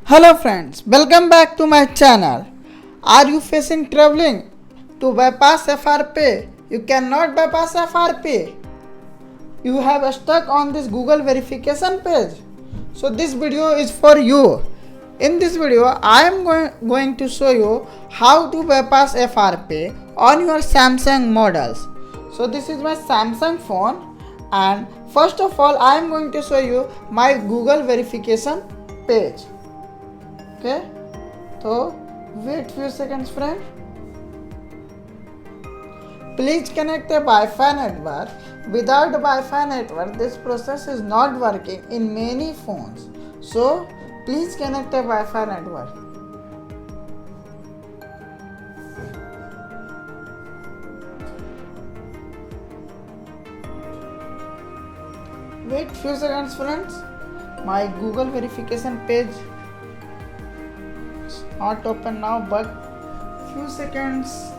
Hello friends, welcome back to my channel. Are you facing traveling to bypass FRP? You cannot bypass FRP. You have stuck on this Google verification page. So this video is for you. In this video, I am going to show you how to bypass FRP on your Samsung models. So this is my Samsung phone, and first of all I am going to show you my Google verification page. Okay, so wait few seconds friend. Please connect a Wi-Fi network. Without Wi-Fi network, this process is not working in many phones. So please connect a Wi-Fi network. Wait few seconds friends. My Google verification page is not open now, but few seconds.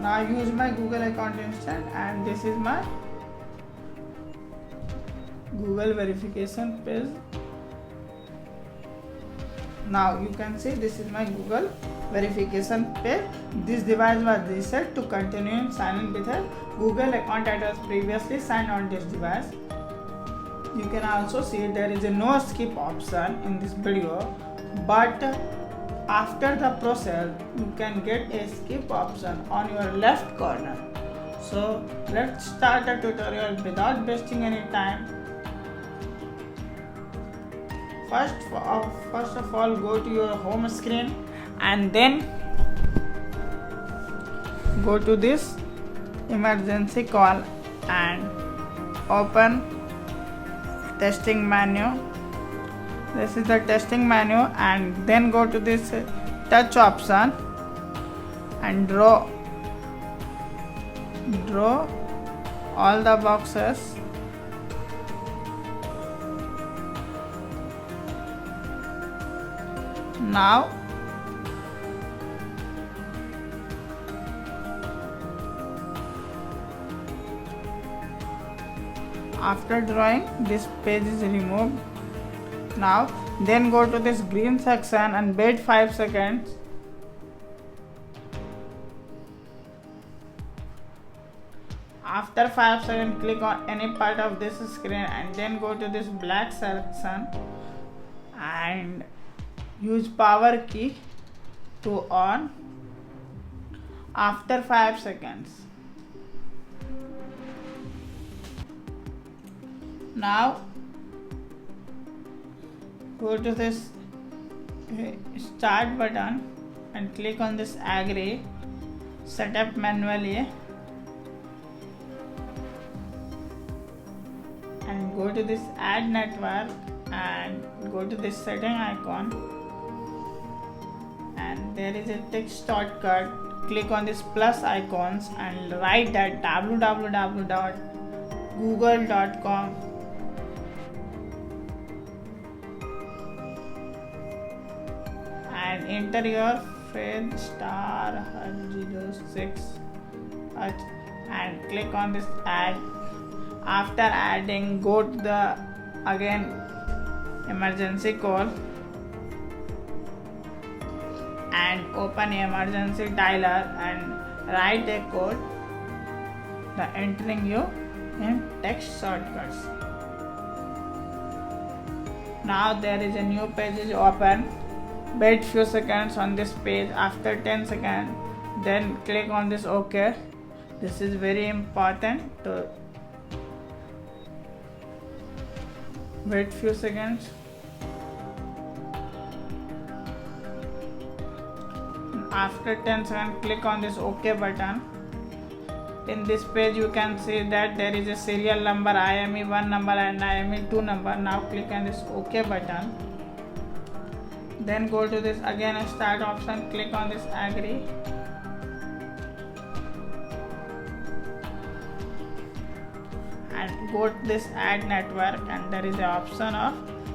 Now use my Google account instant, and this is my Google verification page. Now you can see this is my Google verification page. This device was reset to continue and sign in with a Google account that was previously signed on this device. You can also see there is a no skip option in this video, but after the process you can get a skip option on your left corner. So let's start the tutorial without wasting any time. First of all, go to your home screen and then go to this emergency call and open testing menu. This is the testing menu, and then go to this touch option and draw all the boxes. Now after drawing, this page is removed. Now then go to this green section and wait 5 seconds. After 5 seconds, click on any part of this screen and then go to this black section and use power key to on after 5 seconds. Now go to this start button and click on this agree, set up manually, and go to this add network and go to this setting icon, and there is a text shortcut. Click on this plus icons and write that www.google.com and enter your Fred star 06 and click on this add. After adding, go to the again emergency call and open emergency dialer and write a code, the entering you in text shortcuts. Now there is a new page is open. Wait few seconds on this page. After 10 seconds, then click on this OK. This is very important to wait few seconds. After 10 seconds, click on this OK button. In this page you can see that there is a serial number, IME1 number and IME2 number. Now click on this OK button. Then go to this again start option, click on this agree, and go to this add network, and there is an option of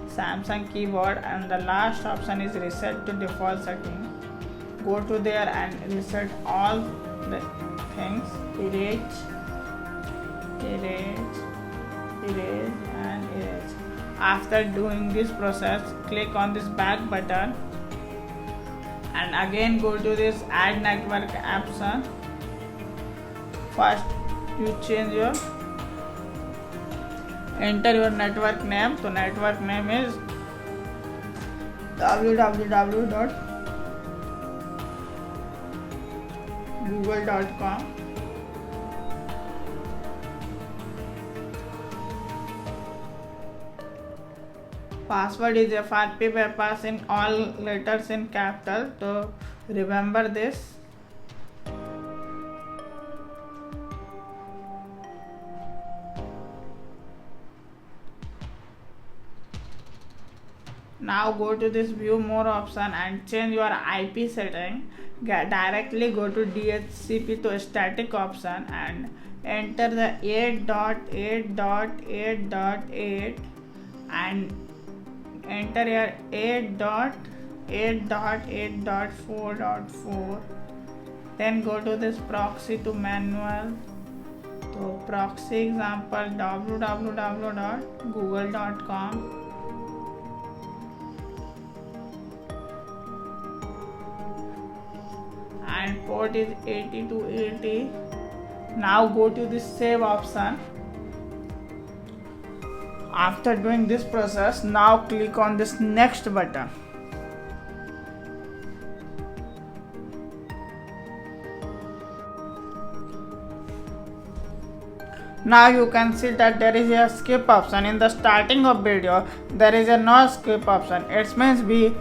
Samsung keyboard, and the last option is reset to default setting. Go to there and reset all the things, erase, and erase. After doing this process, click on this back button and again go to this add network option. First you enter your network name. So network name is www.google.com. Password is FRP bypass in all letters in capital. So remember this. Now go to this view more option and change your IP setting. Directly go to DHCP to static option and enter the 8.8.8.8 and enter your 8.8.8.4.4. Then go to this proxy to manual. So proxy example www.google.com. and port is 80 to 80. Now go to this save option. After doing this process, now click on this next button. Now you can see that there is a skip option. In the starting of video, there is a no skip option. It means we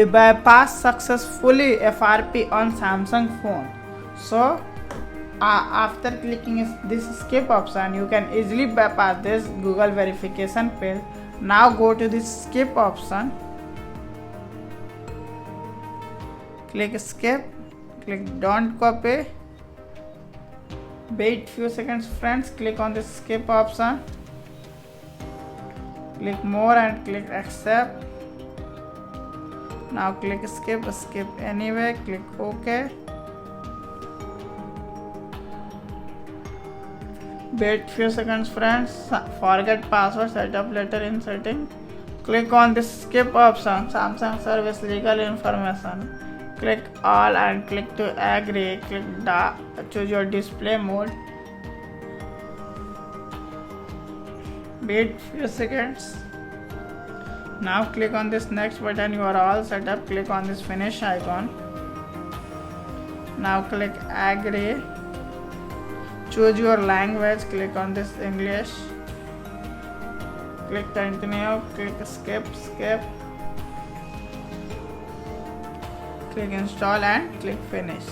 bypass successfully FRP on Samsung phone. So after clicking this skip option, you can easily bypass this Google verification page. Now go to this skip option. Click skip. Click don't copy. Wait few seconds friends, click on the skip option, click more and click accept. Now click skip anyway, click OK. Wait few seconds friends, forget password, setup later in setting. Click on this skip option, Samsung service legal information. Click all and click to agree. Choose your display mode. Wait few seconds. Now click on this next button. You are all set up. Click on this finish icon. Now click agree. Choose your language. Click on this English. Click continue. Click skip. Click install and click finish.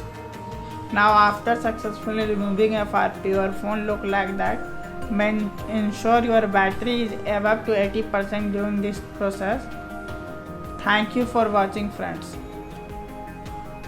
Now after successfully removing FRP, your phone look like that. Ensure your battery is above to 80% during this process. Thank you for watching friends.